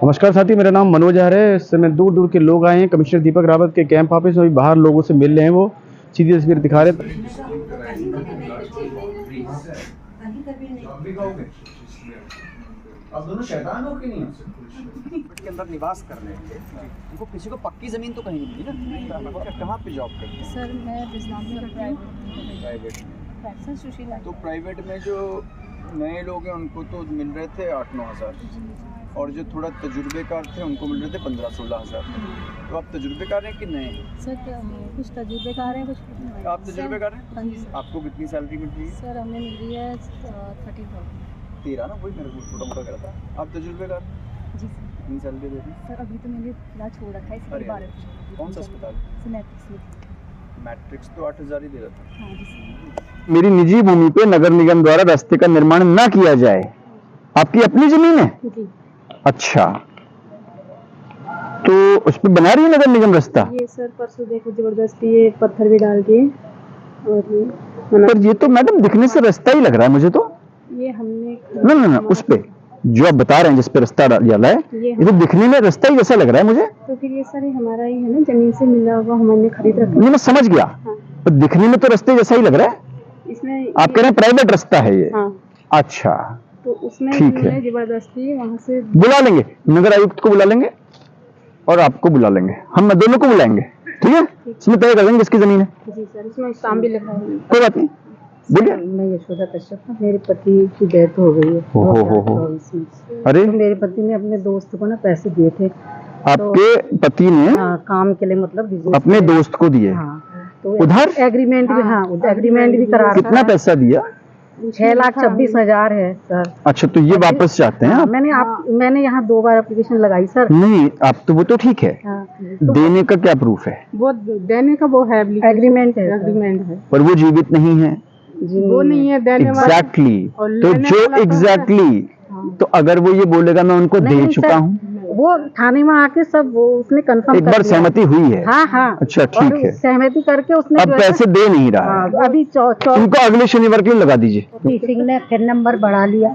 नमस्कार साथी, मेरा नाम मनोज है। इस समय दूर दूर के लोग आए हैं कमिश्नर दीपक रावत के कैंप ऑफिस में। बाहर लोगों से मिल रहे हैं, वो सीधी तस्वीर दिखा रहे हैं। आप दोनों शैतान हो कि नहीं? के अंदर निवास कर रहे थे, उनको किसी को पक्की जमीन तो कहीं नहीं मिली ना। कहाँ पे जॉब करते हैं? सर मैं बिजनेस में प्राइवेट सर सुशीला। तो प्राइवेट में जो नए लोग हैं उनको तो मिल रहे थे 8-9 हज़ार, और जो थोड़ा तजुर्बेकार थे उनको मिल रहे थे 15-16 हज़ार। तो आप तजुर्बेकार हैं कि नए? सर कुछ तजुर्बेकार हैं, कुछ आप तजुर्बेकार हैं? हाँ जी सर। आपको कितनी सैलरी मिल रही है? सर हमें मिल रही है 30,000। 13 ना, वही मेरे को छोटा मोटा कह रहा था। आप तजुर्बेकार जी सर। कितनी सैलरी दे रही? सर अभी तो मैंने इलाज छोड़ रखा है, इसके बारे में। कौन सा अस्पताल? मैट्रिक्स तो 8,000 ही दे रहा था। हाँ जी सर। मेरी निजी भूमि पे नगर निगम द्वारा रास्ते का निर्माण ना किया जाए। आपकी अपनी जमीन है? जी। अच्छा, तो उस पर बना रही है नगर निगम रास्ता? ये सर परसों देखो जबरदस्ती ये पत्थर भी डाल के, और पर ये तो मैडम दिखने से रास्ता ही लग रहा है मुझे तो। ये हमने ना उस पे जो आप बता रहे हैं जिस पे रास्ता डाला है, ये तो दिखने में रास्ता ही जैसा लग रहा है मुझे। तो फिर ये सर हमारा ही है ना, जमीन से मिला हुआ, हमने खरीद रखा। नहीं, मैं समझ गया। हाँ। पर दिखने में तो रास्ते जैसा ही लग रहा है। इसमें आप कह रहे हैं प्राइवेट रास्ता है ये? हाँ। अच्छा, तो उसमें ठीक है, जबरदस्ती वहाँ से बुला लेंगे, नगर आयुक्त को बुला लेंगे और आपको बुला लेंगे, हम दोनों को बुलाएंगे, ठीक है? इसमें तय कर देंगे किसकी जमीन है। जी सर, इसमें काम भी लिखा है। कोई बात नहीं, बोलिए। मैं यशोदा कश्यप, मेरे पति की डेथ हो गई है। हो। अरे, तो मेरे पति ने अपने दोस्त को ना पैसे दिए थे। आपके पति ने काम के लिए, मतलब अपने दोस्त को दिए? हाँ, तो उधर एग्रीमेंट भी, हाँ एग्रीमेंट भी करा। कितना पैसा दिया? 6,26,000 है सर। अच्छा, तो ये वापस चाहते हैं आप? मैंने यहाँ 2 बार एप्लीकेशन लगाई सर। नहीं, आप तो वो तो ठीक है, देने का क्या प्रूफ है? वो देने का वो है, एग्रीमेंट है। पर वो जीवित नहीं है। वो नहीं है देने वाला। एग्जैक्टली, तो जो एग्जैक्टली, तो अगर वो ये बोलेगा मैं उनको दे चुका हूँ, वो थाने में आके सब वो उसने कंफर्म एक बार सहमति हुई है? हाँ। अच्छा, ठीक है। सहमति करके उसने अब पैसे दे नहीं रहा है। अभी उनको अगले शनिवार के लिए लगा दीजिए। ज्योति सिंह ने फिर नंबर बढ़ा लिया।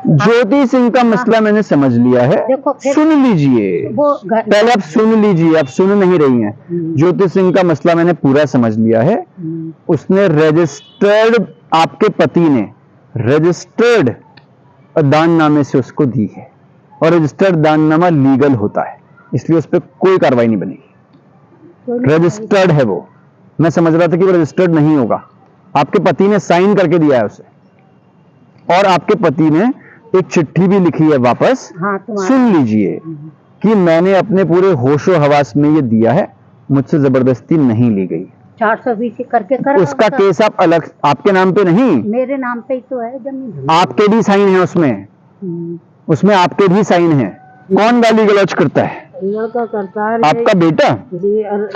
ज्योति सिंह का मसला मैंने समझ लिया है, सुन लीजिए, पहले आप सुन लीजिए, आप सुन नहीं रही हैं। ज्योति सिंह का मसला मैंने पूरा समझ लिया है। उसने रजिस्टर्ड, आपके पति ने रजिस्टर्ड दाननामे से उसको दी है, और रजिस्टर्ड दाननामा लीगल होता है, इसलिए उस पर कोई कार्रवाई नहीं बनेगी। रजिस्टर्ड है वो। मैं समझ रहा था कि वो रजिस्टर्ड नहीं होगा। आपके पति ने साइन करके दिया है उसे, और आपके पति ने एक चिट्ठी भी लिखी है वापस। सुन लीजिए कि मैंने अपने पूरे होशो हवास में ये दिया है, मुझसे जबरदस्ती नहीं ली गई। 420 करके करा। उसका केस आप अलग, आपके नाम पे नहीं, मेरे नाम पे ही तो है जमीन। आपके भी साइन है उसमें आपके भी साइन है। कौन गाली गलौज करता है? लड़का करता है। आपका बेटा? जी,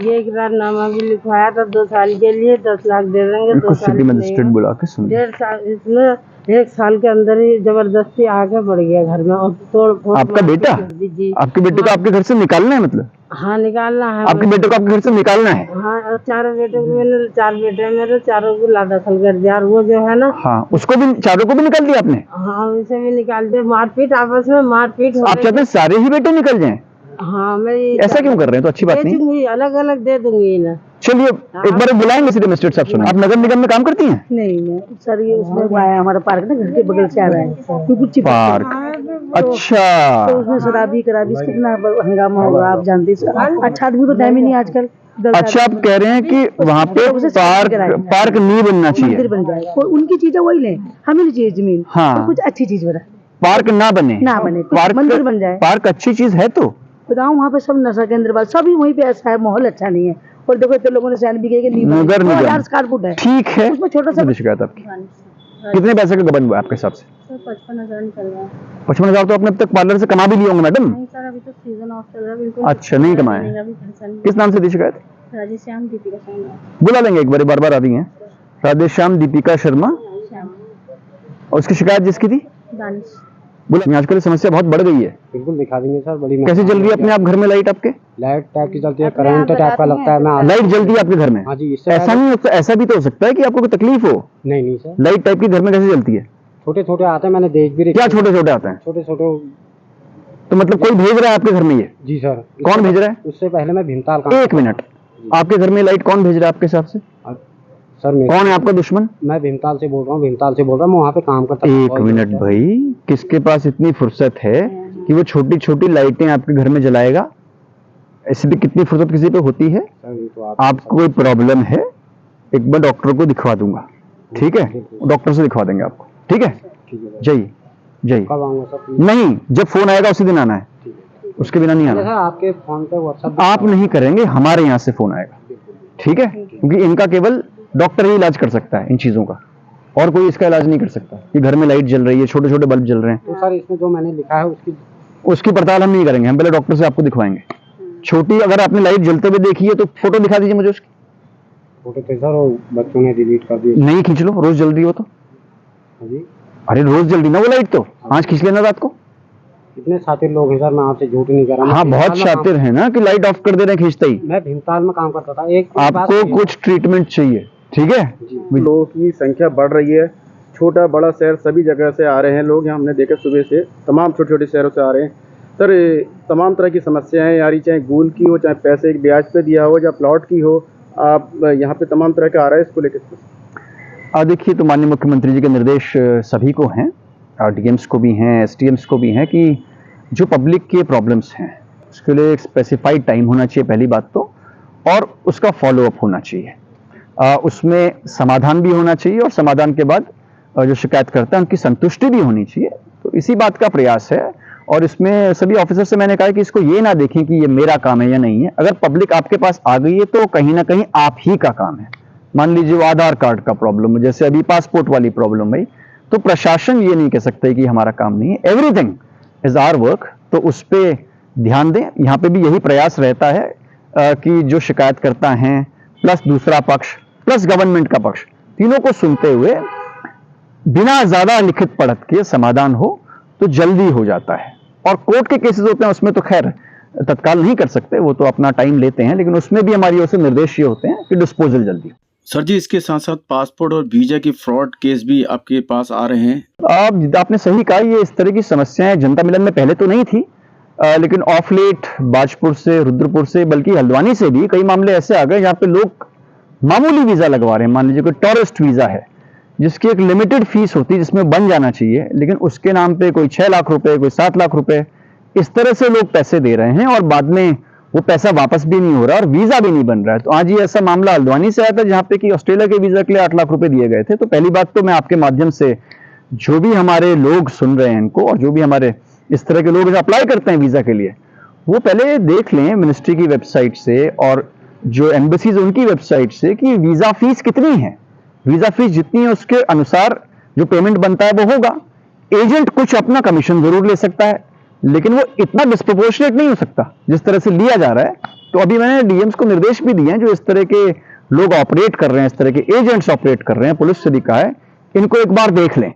ये इकरारनामा भी लिखवाया था 2 साल के लिए, 10 लाख दे देंगे। 2 साल सिटी मजिस्ट्रेट बुला के सुन। 1.5 साल, इसमें 1 साल के अंदर ही जबरदस्ती आगे बढ़ गया घर में, और तोड़ फोड़। आपका बेटा? जी। आपके बेटे को आपके घर से निकालना है? मतलब हाँ, निकालना है। आपके बेटे को आपके घर से निकालना है? हाँ, और 4 बेटे को मैंने, 4 बेटे मेरे, चारों को ला दखल कर दिया। और वो जो है ना, हाँ, उसको भी, चारों को भी निकाल दिया आपने? हाँ, उसे भी निकाल दिया। मारपीट, आपस में मारपीट हो आप चाहते हैं सारे ही बेटे निकल जाएं? हाँ, मैं ऐसा क्यों कर रहे हैं? तो अच्छी बात नहीं, अलग अलग दे दूंगी ना। चलिए एक बार बुलाएंगे सिटी मजिस्ट्रेट साहब। सुना, आप नगर निगम में काम करती हैं? नहीं सर, ये उसमें आया हमारा पार्क ना, घर के बगल से आ रहा है पार्क। अच्छा, तो उसमें शराबी कितना हंगामा होगा, आप जानते हैं। अच्छा आदमी तो टाइम ही नहीं आजकल। अच्छा, आप कह रहे हैं कि वहाँ पे पार्क नहीं बनना चाहिए? मंदिर बन जाए, उनकी चीजें वही ले, हमें नहीं चाहिए जमीन। हाँ, कुछ अच्छी चीज बना, पार्क ना बने, पार्क मंदिर बन जाए। पार्क अच्छी चीज है तो बताऊँ, वहाँ पे सब नशा केंद्र बात, सभी वहीं पे ऐसा है, माहौल अच्छा नहीं है। और देखो इतने लोगों ने सैन भी नगर निगम स्क्वायर फुट है, ठीक है, उसमें छोटा सा। शिकायत आपकी कितने पैसे का गबन हुआ आपके हिसाब से? 55,000 निकल रहा है। 55,000 तो आपने अब तक पार्लर से कमा भी लिया होंगे मैडम? नहीं सर, अभी तो सीजन ऑफ चल रहा है, बिल्कुल। अच्छा, नहीं कमाए। किस नाम से दी शिकायत? राधेश्याम दीपिका शर्मा। बुला लेंगे एक बार बार आ रही हैं। राधेश्याम दीपिका शर्मा। और उसकी शिकायत जिसकी थी? दानिश। बोला, आजकल समस्या बहुत बढ़ गई है। बिल्कुल दिखा देंगे सर, बड़ी। कैसे जल रही है अपने आप घर में लाइट? आपके लाइट टाइप की जलती है, करंट टाइप का लगता है। लाइट जलती है आपके घर में? हाँ जी। ऐसा नहीं, ऐसा भी तो हो सकता है कि आपको कोई तकलीफ हो। नहीं सर, लाइट टाइप की घर में कैसे जलती है? छोटे छोटे आते हैं, मैंने देख भी रखा। क्या छोटे छोटे आते हैं? छोटे छोटे। तो मतलब कोई भेज रहा है आपके घर में ये? जी सर। कौन भेज रहा है? उससे पहले मैं भीमताल काम एक मिनट, आपके घर में लाइट कौन भेज रहा है आपके हिसाब से? सर मैं कौन है आपका दुश्मन? मैं भीमताल से बोल रहा हूँ, भीमताल से बोल रहा हूँ, मैं वहाँ पे काम करता हूँ। एक मिनट भाई, किसके पास इतनी फुर्सत है कि वो छोटी छोटी लाइटें आपके घर में जलाएगा? ऐसे भी कितनी फुर्सत किसी पे होती है? सर ये तो आपको कोई प्रॉब्लम है, एक बार डॉक्टर को दिखवा दूंगा, ठीक है? डॉक्टर से दिखवा देंगे आपको, ठीक है? ठीक है। जय जय। कब आऊँगा सर? नहीं, जब फोन आएगा उसी दिन आना है, उसके बिना नहीं सर आना। आपके फोन पे व्हाट्सएप आप नहीं करेंगे, हमारे यहाँ से फोन आएगा, ठीक है? क्योंकि इनका केवल डॉक्टर ही इलाज कर सकता है इन चीजों का, और कोई इसका इलाज नहीं कर सकता कि घर में लाइट जल रही है, छोटे छोटे बल्ब जल रहे हैं। तो सर इसमें जो मैंने लिखा है उसकी पड़ताल हम नहीं करेंगे, हम पहले डॉक्टर से आपको दिखवाएंगे। छोटी अगर आपने लाइट जलते हुए देखी है तो फोटो दिखा दीजिए मुझे उसकी। फोटो थे सर, वो बच्चों ने डिलीट कर दिए। नहीं खींच लो, रोज जल रही हो तो। जी अरे रोज जल रही ना वो लाइट, तो आज खींच लेना रात को। इतने शातिर लोग हैं सर, मैं आपसे झूठ नहीं कर रहा। हाँ, बहुत शातिर है ना कि लाइट ऑफ कर दे रहे हैं खींचते ही। मैं भीमताल में काम करता था। एक आपको कुछ ट्रीटमेंट चाहिए, ठीक है? लोगों की संख्या बढ़ रही है, छोटा बड़ा शहर सभी जगह से आ रहे हैं लोग। यहाँ हमने देखा सुबह से तमाम छोटे छोटे शहरों से आ रहे हैं सर। तमाम तरह की समस्याएं आ रही, चाहे गूल की हो, चाहे पैसे एक ब्याज पे दिया हो, या प्लॉट की हो, आप यहाँ पे तमाम तरह का आ रहा है। इसको लेकर देखिए, तो माननीय मुख्यमंत्री जी के निर्देश सभी को हैं, डीएम्स को भी हैं, एसडीएम्स को भी हैं, कि जो पब्लिक के प्रॉब्लम्स हैं उसके लिए एक स्पेसिफाइड टाइम होना चाहिए पहली बात तो, और उसका फॉलोअप होना चाहिए। उसमें समाधान भी होना चाहिए, और समाधान के बाद जो शिकायत करता है उनकी संतुष्टि भी होनी चाहिए। तो इसी बात का प्रयास है, और इसमें सभी ऑफिसर से मैंने कहा कि इसको ये ना देखें कि ये मेरा काम है या नहीं है। अगर पब्लिक आपके पास आ गई है तो कहीं ना कहीं आप ही का काम है। मान लीजिए वो आधार कार्ड का प्रॉब्लम है, जैसे अभी पासपोर्ट वाली प्रॉब्लम है, तो प्रशासन ये नहीं कह सकते कि हमारा काम नहीं है। एवरीथिंग इज आवर वर्क, तो उस पर ध्यान दें। यहाँ पे भी यही प्रयास रहता है कि जो शिकायत करता है प्लस दूसरा पक्ष प्लस गवर्नमेंट का पक्ष, तीनों को सुनते हुए बिना ज्यादा लिखित पढ़त के समाधान हो तो जल्दी हो जाता है। और कोर्ट के केसेस होते हैं उसमें तो खैर तत्काल नहीं कर सकते, वो तो अपना टाइम लेते हैं, लेकिन उसमें भी हमारी ओर से निर्देश ये होते हैं कि डिस्पोजल जल्दी। सर जी, इसके साथ साथ पासपोर्ट और वीजा की फ्रॉड केस भी आपके पास आ रहे हैं। आपने सही कहा, ये इस तरह की समस्याएं जनता मिलन में पहले तो नहीं थी, लेकिन ऑफ लेट बाजपुर से, रुद्रपुर से, बल्कि हल्द्वानी से भी कई मामले ऐसे आ गए जहाँ पे लोग मामूली वीजा लगवा रहे हैं। मान लीजिए कोई टूरिस्ट वीजा है जिसकी एक लिमिटेड फीस होती है, जिसमें बन जाना चाहिए, लेकिन उसके नाम पे कोई 6 लाख रुपए, कोई 7 लाख रुपए, इस तरह से लोग पैसे दे रहे हैं, और बाद में वो पैसा वापस भी नहीं हो रहा और वीजा भी नहीं बन रहा है। तो आज ये ऐसा मामला हल्द्वानी से आया था जहाँ पे कि ऑस्ट्रेलिया के वीजा के लिए 8 लाख रुपए दिए गए थे। तो पहली बात तो मैं आपके माध्यम से जो भी हमारे लोग सुन रहे हैं इनको, और जो भी हमारे इस तरह के लोग जो अप्लाई करते हैं वीजा के लिए, वो पहले देख लें मिनिस्ट्री की वेबसाइट से और जो एम्बेसीज उनकी वेबसाइट से कि वीजा फीस कितनी है। वीजा फीस जितनी है उसके अनुसार जो पेमेंट बनता है वो होगा। एजेंट कुछ अपना कमीशन जरूर ले सकता है, लेकिन वो इतना डिस्प्रोपोर्शनेट नहीं हो सकता जिस तरह से लिया जा रहा है। तो अभी मैंने डीएम्स को निर्देश भी दिए हैं, जो इस तरह के लोग ऑपरेट कर रहे हैं, इस तरह के एजेंट्स ऑपरेट कर रहे हैं, पुलिस से भी कहा है इनको एक बार देख लें।